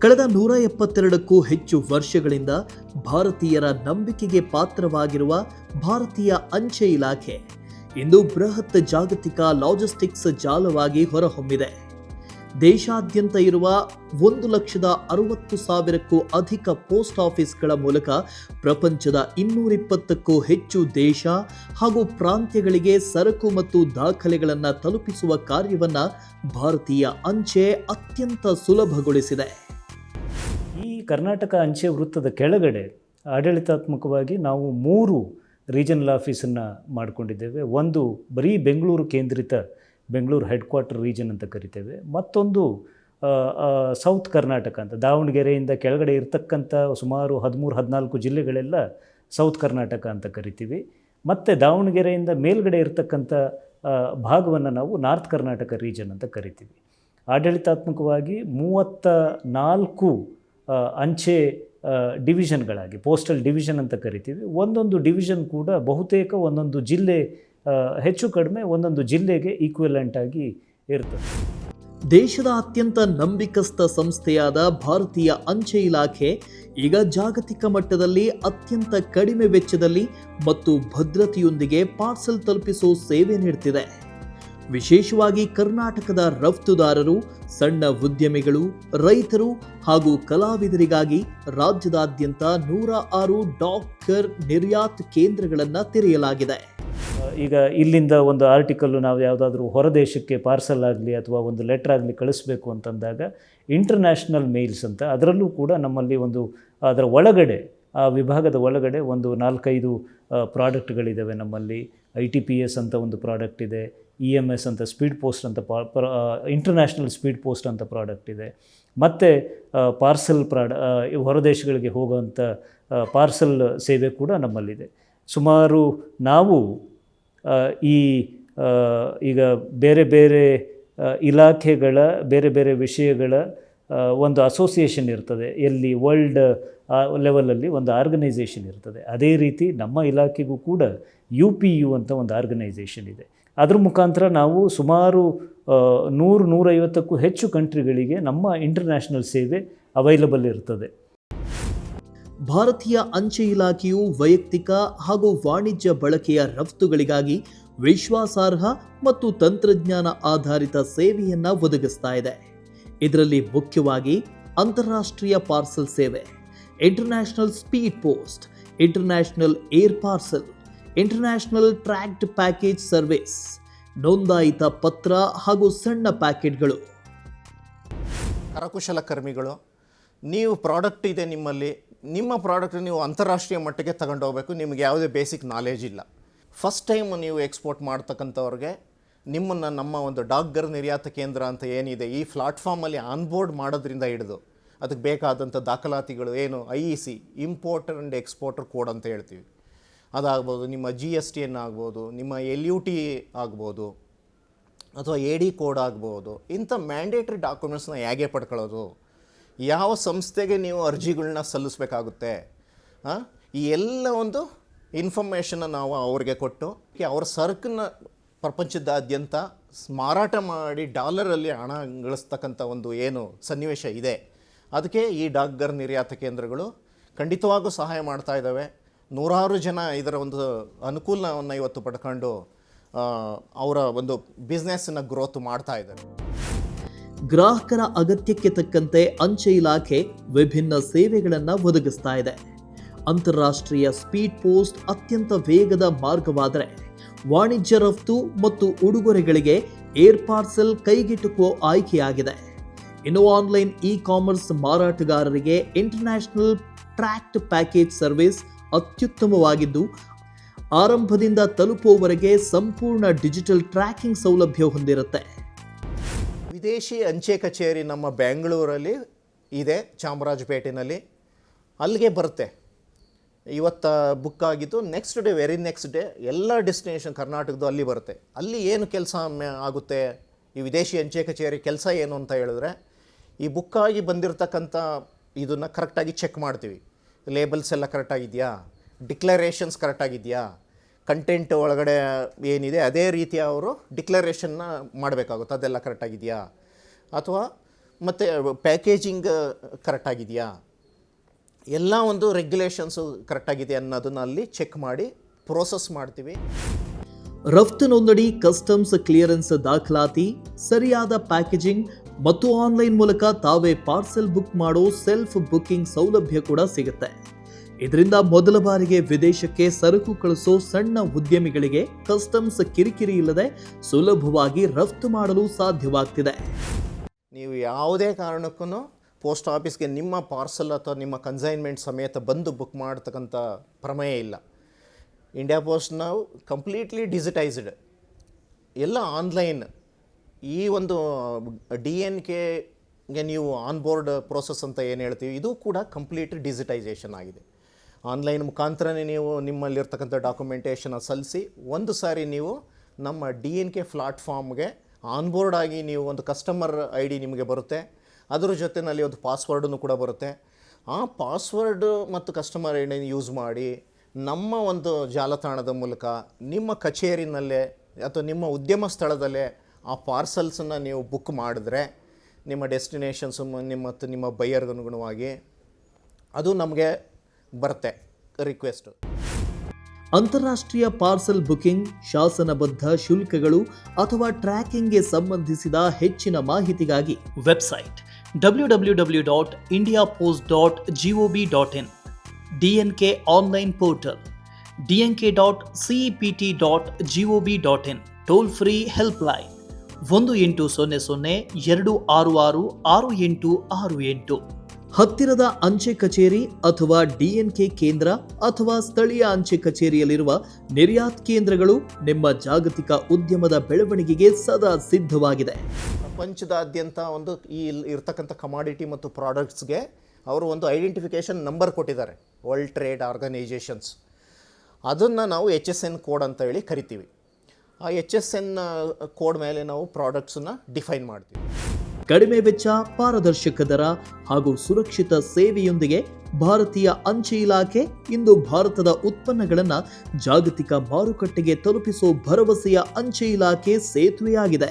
ಕಳೆದ 172ಕ್ಕೂ ಹೆಚ್ಚು ವರ್ಷಗಳಿಂದ ಭಾರತೀಯರ ನಂಬಿಕೆಗೆ ಪಾತ್ರವಾಗಿರುವ ಭಾರತೀಯ ಅಂಚೆ ಇಲಾಖೆ ಇಂದು ಬೃಹತ್ ಜಾಗತಿಕ ಲಾಜಿಸ್ಟಿಕ್ಸ್ ಜಾಲವಾಗಿ ಹೊರಹೊಮ್ಮಿದೆ. ದೇಶಾದ್ಯಂತ ಇರುವ 1,60,000ಕ್ಕೂ ಅಧಿಕ ಪೋಸ್ಟ್ ಆಫೀಸ್ಗಳ ಮೂಲಕ ಪ್ರಪಂಚದ 220ಕ್ಕೂ ಹೆಚ್ಚು ದೇಶ ಹಾಗೂ ಪ್ರಾಂತ್ಯಗಳಿಗೆ ಸರಕು ಮತ್ತು ದಾಖಲೆಗಳನ್ನು ತಲುಪಿಸುವ ಕಾರ್ಯವನ್ನು ಭಾರತೀಯ ಅಂಚೆ ಅತ್ಯಂತ ಸುಲಭಗೊಳಿಸಿದೆ. ಈ ಕರ್ನಾಟಕ ಅಂಚೆ ವೃತ್ತದ ಕೆಳಗಡೆ ಆಡಳಿತಾತ್ಮಕವಾಗಿ ನಾವು 3 ರೀಜನಲ್ ಆಫೀಸನ್ನು ಮಾಡಿಕೊಂಡಿದ್ದೇವೆ. ಒಂದು ಬರೀ ಬೆಂಗಳೂರು ಕೇಂದ್ರಿತ, ಬೆಂಗಳೂರು ಹೆಡ್ ಕ್ವಾರ್ಟರ್ ರೀಜನ್ ಅಂತ ಕರಿತೇವೆ. ಮತ್ತೊಂದು ಸೌತ್ ಕರ್ನಾಟಕ ಅಂತ, ದಾವಣಗೆರೆಯಿಂದ ಕೆಳಗಡೆ ಇರತಕ್ಕಂಥ ಸುಮಾರು 13-14 ಜಿಲ್ಲೆಗಳೆಲ್ಲ ಸೌತ್ ಕರ್ನಾಟಕ ಅಂತ ಕರಿತೀವಿ. ಮತ್ತು ದಾವಣಗೆರೆಯಿಂದ ಮೇಲ್ಗಡೆ ಇರತಕ್ಕಂಥ ಭಾಗವನ್ನು ನಾವು ನಾರ್ತ್ ಕರ್ನಾಟಕ ರೀಜನ್ ಅಂತ ಕರಿತೀವಿ. ಆಡಳಿತಾತ್ಮಕವಾಗಿ 34 ಅಂಚೆ ಡಿವಿಷನ್ಗಳಾಗಿ, ಪೋಸ್ಟಲ್ ಡಿವಿಷನ್ ಅಂತ ಕರಿತೀವಿ. ಒಂದೊಂದು ಡಿವಿಷನ್ ಕೂಡ ಬಹುತೇಕ ಒಂದೊಂದು ಜಿಲ್ಲೆ, ಹೆಚ್ಚು ಕಡಿಮೆ ಒಂದೊಂದು ಜಿಲ್ಲೆಗೆ ಈಕ್ವಿಲೆಂಟ್ ಆಗಿ ಇರ್ತದೆ. ದೇಶದ ಅತ್ಯಂತ ನಂಬಿಕಸ್ಥ ಸಂಸ್ಥೆಯಾದ ಭಾರತೀಯ ಅಂಚೆ ಇಲಾಖೆ ಈಗ ಜಾಗತಿಕ ಮಟ್ಟದಲ್ಲಿ ಅತ್ಯಂತ ಕಡಿಮೆ ವೆಚ್ಚದಲ್ಲಿ ಮತ್ತು ಭದ್ರತೆಯೊಂದಿಗೆ ಪಾರ್ಸೆಲ್ ತಲುಪಿಸುವ ಸೇವೆ ನೀಡುತ್ತಿದೆ. ವಿಶೇಷವಾಗಿ ಕರ್ನಾಟಕದ ರಫ್ತುದಾರರು, ಸಣ್ಣ ಉದ್ಯಮಿಗಳು, ರೈತರು ಹಾಗೂ ಕಲಾವಿದರಿಗಾಗಿ ರಾಜ್ಯದಾದ್ಯಂತ 106 ಡಾಕ್ ನಿರ್ಯಾತ್ ಕೇಂದ್ರಗಳನ್ನು ತೆರೆಯಲಾಗಿದೆ. ಈಗ ಇಲ್ಲಿಂದ ಒಂದು ಆರ್ಟಿಕಲ್ಲು ನಾವು ಯಾವುದಾದ್ರೂ ಹೊರದೇಶಕ್ಕೆ ಪಾರ್ಸಲ್ ಆಗಲಿ ಅಥವಾ ಒಂದು ಲೆಟರ್ ಆಗಲಿ ಕಳಿಸ್ಬೇಕು ಅಂತಂದಾಗ ಇಂಟರ್ನ್ಯಾಷನಲ್ ಮೇಲ್ಸ್ ಅಂತ, ಅದರಲ್ಲೂ ಕೂಡ ನಮ್ಮಲ್ಲಿ ಒಂದು ಅದರ ಒಳಗಡೆ, ಆ ವಿಭಾಗದ ಒಳಗಡೆ ಒಂದು 4-5 ಪ್ರಾಡಕ್ಟ್ಗಳಿದ್ದಾವೆ ನಮ್ಮಲ್ಲಿ. ITPS ಅಂತ ಒಂದು ಪ್ರಾಡಕ್ಟ್ ಇದೆ, EMS ಅಂತ ಸ್ಪೀಡ್ ಪೋಸ್ಟ್ ಅಂತ ಇಂಟರ್ನ್ಯಾಷನಲ್ ಸ್ಪೀಡ್ ಪೋಸ್ಟ್ ಅಂತ ಪ್ರಾಡಕ್ಟ್ ಇದೆ. ಮತ್ತು ಪಾರ್ಸಲ್ ಹೊರದೇಶಗಳಿಗೆ ಹೋಗುವಂಥ ಪಾರ್ಸಲ್ ಸೇವೆ ಕೂಡ ನಮ್ಮಲ್ಲಿದೆ. ಸುಮಾರು ನಾವು ಈಗ ಬೇರೆ ಬೇರೆ ಇಲಾಖೆಗಳ ಬೇರೆ ಬೇರೆ ವಿಷಯಗಳ ಒಂದು ಅಸೋಸಿಯೇಷನ್ ಇರ್ತದೆ, ಎಲ್ಲಿ ವರ್ಲ್ಡ್ ಲೆವೆಲಲ್ಲಿ ಒಂದು ಆರ್ಗನೈಸೇಷನ್ ಇರ್ತದೆ. ಅದೇ ರೀತಿ ನಮ್ಮ ಇಲಾಖೆಗೂ ಕೂಡ UPU ಅಂತ ಒಂದು ಆರ್ಗನೈಸೇಷನ್ ಇದೆ. ಅದ್ರ ಮುಖಾಂತರ ನಾವು ಸುಮಾರು 100-150ಕ್ಕೂ ಹೆಚ್ಚು ಕಂಟ್ರಿಗಳಿಗೆ ನಮ್ಮ ಇಂಟರ್ನ್ಯಾಷನಲ್ ಸೇವೆ ಅವೈಲಬಲ್ ಇರ್ತದೆ. ಭಾರತೀಯ ಅಂಚೆ ಇಲಾಖೆಯು ವೈಯಕ್ತಿಕ ಹಾಗೂ ವಾಣಿಜ್ಯ ಬಳಕೆಯ ರಫ್ತುಗಳಿಗಾಗಿ ವಿಶ್ವಾಸಾರ್ಹ ಮತ್ತು ತಂತ್ರಜ್ಞಾನ ಆಧಾರಿತ ಸೇವೆಯನ್ನು ಒದಗಿಸ್ತಾ ಇದೆ. ಇದರಲ್ಲಿ ಮುಖ್ಯವಾಗಿ ಅಂತಾರಾಷ್ಟ್ರೀಯ ಪಾರ್ಸಲ್ ಸೇವೆ, international speed post, international air parcel, international tracked package service, ನೋಂದಾಯಿತ ಪತ್ರ ಹಾಗೂ ಸಣ್ಣ ಪ್ಯಾಕೆಟ್ಗಳು. ಕರಕುಶಲಕರ್ಮಿಗಳು, ನೀವು ಪ್ರಾಡಕ್ಟ್ ಇದೆ ನಿಮ್ಮಲ್ಲಿ, ನಿಮ್ಮ ಪ್ರಾಡಕ್ಟ್ ನೀವು ಅಂತಾರಾಷ್ಟ್ರೀಯ ಮಟ್ಟಿಗೆ ತಗೊಂಡು ಹೋಗಬೇಕು, ನಿಮಗೆ ಯಾವುದೇ ಬೇಸಿಕ್ ನಾಲೆಜ್ ಇಲ್ಲ. ಫಸ್ಟ್ ಟೈಮ್ ನೀವು ಎಕ್ಸ್ಪೋರ್ಟ್ ಮಾಡ್ತಕ್ಕಂಥವ್ರಿಗೆ ನಿಮ್ಮನ್ನು ನಮ್ಮ ಒಂದು ಡಾಕ್ಗರ್ ನಿರ್ಯಾತ ಕೇಂದ್ರ ಅಂತ ಏನಿದೆ ಈ ಪ್ಲಾಟ್ಫಾರ್ಮಲ್ಲಿ ಆನ್ಬೋರ್ಡ್ ಮಾಡೋದ್ರಿಂದ ಹಿಡಿದು ಅದಕ್ಕೆ ಬೇಕಾದಂಥ ದಾಖಲಾತಿಗಳು ಏನು, IEC importer and exporter code ಅಂತ ಹೇಳ್ತೀವಿ, ಅದಾಗ್ಬೋದು, ನಿಮ್ಮ GSTN ಆಗ್ಬೋದು, ನಿಮ್ಮ LUT ಆಗ್ಬೋದು, ಅಥವಾ AD ಕೋಡ್ ಆಗ್ಬೋದು. ಇಂಥ ಮ್ಯಾಂಡೇಟ್ರಿ ಡಾಕ್ಯುಮೆಂಟ್ಸ್ನ ಹೇಗೆ ಪಡ್ಕೊಳ್ಳೋದು, ಯಾವ ಸಂಸ್ಥೆಗೆ ನೀವು ಅರ್ಜಿಗಳನ್ನ ಸಲ್ಲಿಸಬೇಕಾಗುತ್ತೆ, ಈ ಎಲ್ಲ ಒಂದು ಇನ್ಫಾರ್ಮೇಷನ್ನ ನಾವು ಅವ್ರಿಗೆ ಕೊಟ್ಟು ಅವ್ರ ಸರಕನ್ನ ಪ್ರಪಂಚದಾದ್ಯಂತ ಮಾರಾಟ ಮಾಡಿ ಡಾಲರಲ್ಲಿ ಹಣ ಗಳಿಸ್ತಕ್ಕಂಥ ಒಂದು ಏನು ಸನ್ನಿವೇಶ ಇದೆ, ಅದಕ್ಕೆ ಈ ಡಾಕ್ಗರ್ ನಿರ್ಯಾತ ಕೇಂದ್ರಗಳು ಖಂಡಿತವಾಗೂ ಸಹಾಯ ಮಾಡ್ತಾ ಇದ್ದಾವೆ. 100 ಜನ ಇದರ ಒಂದು ಅನುಕೂಲವನ್ನು ಇವತ್ತು ಪಡ್ಕೊಂಡು ಅವರ ಒಂದು ಬಿಸ್ನೆಸ್ಸನ್ನು ಗ್ರೋತ್ ಮಾಡ್ತಾ ಇದ್ದಾರೆ. ಗ್ರಾಹಕರ ಅಗತ್ಯಕ್ಕೆ ತಕ್ಕಂತೆ ಅಂಚೆ ಇಲಾಖೆ ವಿಭಿನ್ನ ಸೇವೆಗಳನ್ನು ಒದಗಿಸ್ತಾ ಇದೆ. ಅಂತಾರಾಷ್ಟ್ರೀಯ ಸ್ಪೀಡ್ ಪೋಸ್ಟ್ ಅತ್ಯಂತ ವೇಗದ ಮಾರ್ಗವಾದರೆ, ವಾಣಿಜ್ಯ ರಫ್ತು ಮತ್ತು ಉಡುಗೊರೆಗಳಿಗೆ ಏರ್ ಪಾರ್ಸೆಲ್ ಕೈಗೆಟುಕುವ ಆಯ್ಕೆಯಾಗಿದೆ. ಇನ್ನು ಆನ್ಲೈನ್ ಕಾಮರ್ಸ್ ಮಾರಾಟಗಾರರಿಗೆ ಇಂಟರ್ನ್ಯಾಷನಲ್ ಟ್ರ್ಯಾಕ್ಡ್ ಪ್ಯಾಕೇಜ್ ಸರ್ವಿಸ್ ಅತ್ಯುತ್ತಮವಾಗಿದ್ದು, ಆರಂಭದಿಂದ ತಲುಪುವವರೆಗೆ ಸಂಪೂರ್ಣ ಡಿಜಿಟಲ್ ಟ್ರ್ಯಾಕಿಂಗ್ ಸೌಲಭ್ಯ ಹೊಂದಿರುತ್ತೆ. ವಿದೇಶಿ ಅಂಚೆ ಕಚೇರಿ ನಮ್ಮ ಬೆಂಗಳೂರಲ್ಲಿ ಇದೆ, ಚಾಮರಾಜಪೇಟೆನಲ್ಲಿ, ಅಲ್ಲಿಗೆ ಬರುತ್ತೆ. ಇವತ್ತು ಬುಕ್ ಆಗಿದ್ದು next day, very next day ಎಲ್ಲ ಡೆಸ್ಟಿನೇಷನ್ ಕರ್ನಾಟಕದ್ದು ಅಲ್ಲಿ ಬರುತ್ತೆ. ಅಲ್ಲಿ ಏನು ಕೆಲಸ ಆಗುತ್ತೆ, ಈ ವಿದೇಶಿ ಅಂಚೆ ಕಚೇರಿ ಕೆಲಸ ಏನು ಅಂತ ಹೇಳಿದ್ರೆ, ಈ ಬುಕ್ಕಾಗಿ ಬಂದಿರತಕ್ಕಂಥ ಇದನ್ನು ಕರೆಕ್ಟಾಗಿ ಚೆಕ್ ಮಾಡ್ತೀವಿ. ಲೇಬಲ್ಸ್ ಎಲ್ಲ ಕರೆಕ್ಟಾಗಿದೆಯಾ, ಡಿಕ್ಲರೇಷನ್ಸ್ ಕರೆಕ್ಟಾಗಿದೆಯಾ, ಕಂಟೆಂಟ್ ಒಳಗಡೆ ಏನಿದೆ ಅದೇ ರೀತಿಯ ಅವರು ಡಿಕ್ಲರೇಷನ್ನ ಮಾಡಬೇಕಾಗುತ್ತೆ, ಅದೆಲ್ಲ ಕರೆಕ್ಟಾಗಿದೆಯಾ, ಅಥವಾ ಮತ್ತು ಪ್ಯಾಕೇಜಿಂಗ್ ಕರೆಕ್ಟಾಗಿದೆಯಾ, ಎಲ್ಲ ಒಂದು ರೆಗ್ಯುಲೇಷನ್ಸು ಕರೆಕ್ಟಾಗಿದೆ ಅನ್ನೋದನ್ನ ಅಲ್ಲಿ ಚೆಕ್ ಮಾಡಿ ಪ್ರೋಸೆಸ್ ಮಾಡ್ತೀವಿ. ರಫ್ತು ನೋಂದಣಿ, ಕಸ್ಟಮ್ಸ್ ಕ್ಲಿಯರೆನ್ಸ್ ದಾಖಲಾತಿ, ಸರಿಯಾದ ಪ್ಯಾಕೇಜಿಂಗ್ ಮತ್ತು ಆನ್ಲೈನ್ ಮೂಲಕ ತಾವೇ ಪಾರ್ಸೆಲ್ ಬುಕ್ ಮಾಡೋ ಸೆಲ್ಫ್ ಬುಕಿಂಗ್ ಸೌಲಭ್ಯ ಕೂಡ ಸಿಗುತ್ತೆ. ಇದರಿಂದ ಮೊದಲ ಬಾರಿಗೆ ವಿದೇಶಕ್ಕೆ ಸರಕು ಕಳಿಸೋ ಸಣ್ಣ ಉದ್ಯಮಿಗಳಿಗೆ ಕಸ್ಟಮ್ಸ್ ಕಿರಿಕಿರಿ ಇಲ್ಲದೆ ಸುಲಭವಾಗಿ ರಫ್ತು ಮಾಡಲು ಸಾಧ್ಯವಾಗ್ತಿದೆ. ನೀವು ಯಾವುದೇ ಕಾರಣಕ್ಕೂ ಪೋಸ್ಟ್ ಆಫೀಸ್ಗೆ ನಿಮ್ಮ ಪಾರ್ಸಲ್ ಅಥವಾ ನಿಮ್ಮ ಕನ್ಸೈನ್ಮೆಂಟ್ ಸಮೇತ ಬಂದು ಬುಕ್ ಮಾಡ್ತಕ್ಕಂಥ ಪ್ರಮೇಯ ಇಲ್ಲ. ಇಂಡಿಯಾ ಪೋಸ್ಟ್ ನಾವು ಕಂಪ್ಲೀಟ್ಲಿ ಡಿಜಿಟೈಸ್ಡ್, ಎಲ್ಲ ಆನ್ಲೈನ್. ಈ ಒಂದು DNKಗೆ ನೀವು ಆನ್ಬೋರ್ಡ್ ಪ್ರೋಸೆಸ್ ಅಂತ ಏನು ಹೇಳ್ತೀವಿ, ಇದು ಕೂಡ ಕಂಪ್ಲೀಟ್ ಡಿಜಿಟೈಸೇಷನ್ ಆಗಿದೆ. ಆನ್ಲೈನ್ ಮುಖಾಂತರನೇ ನೀವು ನಿಮ್ಮಲ್ಲಿರ್ತಕ್ಕಂಥ ಡಾಕ್ಯುಮೆಂಟೇಷನ್ ಸಲ್ಲಿಸಿ ಒಂದು ಸಾರಿ ನೀವು ನಮ್ಮ DNK ಪ್ಲಾಟ್ಫಾರ್ಮ್ಗೆ ಆನ್ಬೋರ್ಡ್ ಆಗಿ ನೀವು ಒಂದು ಕಸ್ಟಮರ್ ID ನಿಮಗೆ ಬರುತ್ತೆ. ಅದರ ಜೊತೆಯಲ್ಲಿ ಒಂದು ಪಾಸ್ವರ್ಡನ್ನು ಕೂಡ ಬರುತ್ತೆ. ಆ ಪಾಸ್ವರ್ಡ್ ಮತ್ತು ಕಸ್ಟಮರ್ ID ಯೂಸ್ ಮಾಡಿ ನಮ್ಮ ಒಂದು ಜಾಲತಾಣದ ಮೂಲಕ ನಿಮ್ಮ ಕಚೇರಿನಲ್ಲೇ ಅಥವಾ ನಿಮ್ಮ ಉದ್ಯಮ ಸ್ಥಳದಲ್ಲೇ ಆ ಪಾರ್ಸಲ್ಸನ್ನು ನೀವು ಬುಕ್ ಮಾಡಿದ್ರೆ ನಿಮ್ಮ ಡೆಸ್ಟಿನೇಷನ್ಸು ನಿಮ್ಮ ಬೈಯರ್ಗೆ ಅನುಗುಣವಾಗಿ ಅದು ನಮಗೆ ಬರುತ್ತೆ ರಿಕ್ವೆಸ್ಟು. ಅಂತಾರಾಷ್ಟ್ರೀಯ ಪಾರ್ಸೆಲ್ ಬುಕಿಂಗ್, ಶಾಸನಬದ್ಧ ಶುಲ್ಕಗಳು ಅಥವಾ ಟ್ರ್ಯಾಕಿಂಗ್ಗೆ ಸಂಬಂಧಿಸಿದ ಹೆಚ್ಚಿನ ಮಾಹಿತಿಗಾಗಿ website www.indiapost.gov.in, DNK online portal, dnk.cept.gov.in, toll free helpline 1800-266-6868, ಹತ್ತಿರದ ಅಂಚೆ ಕಚೇರಿ ಅಥವಾ DNK ಕೇಂದ್ರ ಅಥವಾ ಸ್ಥಳೀಯ ಅಂಚೆ ಕಚೇರಿಯಲ್ಲಿರುವ ನಿರ್ಯಾತ್ ಕೇಂದ್ರಗಳು ನಿಮ್ಮ ಜಾಗತಿಕ ಉದ್ಯಮದ ಬೆಳವಣಿಗೆಗೆ ಸದಾ ಸಿದ್ಧವಾಗಿದೆ. ಪ್ರಪಂಚದಾದ್ಯಂತ ಒಂದು ಈ ಇರ್ತಕ್ಕಂಥ ಕಮಾಡಿಟಿ ಮತ್ತು ಪ್ರಾಡಕ್ಟ್ಸ್ಗೆ ಅವರು ಒಂದು ಐಡೆಂಟಿಫಿಕೇಷನ್ ನಂಬರ್ ಕೊಟ್ಟಿದ್ದಾರೆ, ವರ್ಲ್ಡ್ ಟ್ರೇಡ್ ಆರ್ಗನೈಜೇಷನ್ಸ್. ಅದನ್ನು ನಾವು HSN ಕೋಡ್ ಅಂತ ಹೇಳಿ ಕರಿತೀವಿ. ಆ HSN ಕೋಡ್ ಮೇಲೆ ನಾವು ಪ್ರಾಡಕ್ಟ್ಸನ್ನು ಡಿಫೈನ್ ಮಾಡ್ತೀವಿ. ಕಡಿಮೆ ವೆಚ್ಚ, ಪಾರದರ್ಶಕ ದರ ಹಾಗೂ ಸುರಕ್ಷಿತ ಸೇವೆಯೊಂದಿಗೆ ಭಾರತೀಯ ಅಂಚೆ ಇಲಾಖೆ ಇಂದು ಭಾರತದ ಉತ್ಪನ್ನಗಳನ್ನು ಜಾಗತಿಕ ಮಾರುಕಟ್ಟೆಗೆ ತಲುಪಿಸೋ ಭರವಸೆಯ ಅಂಚೆ ಇಲಾಖೆ ಸೇತುವೆಯಾಗಿದೆ.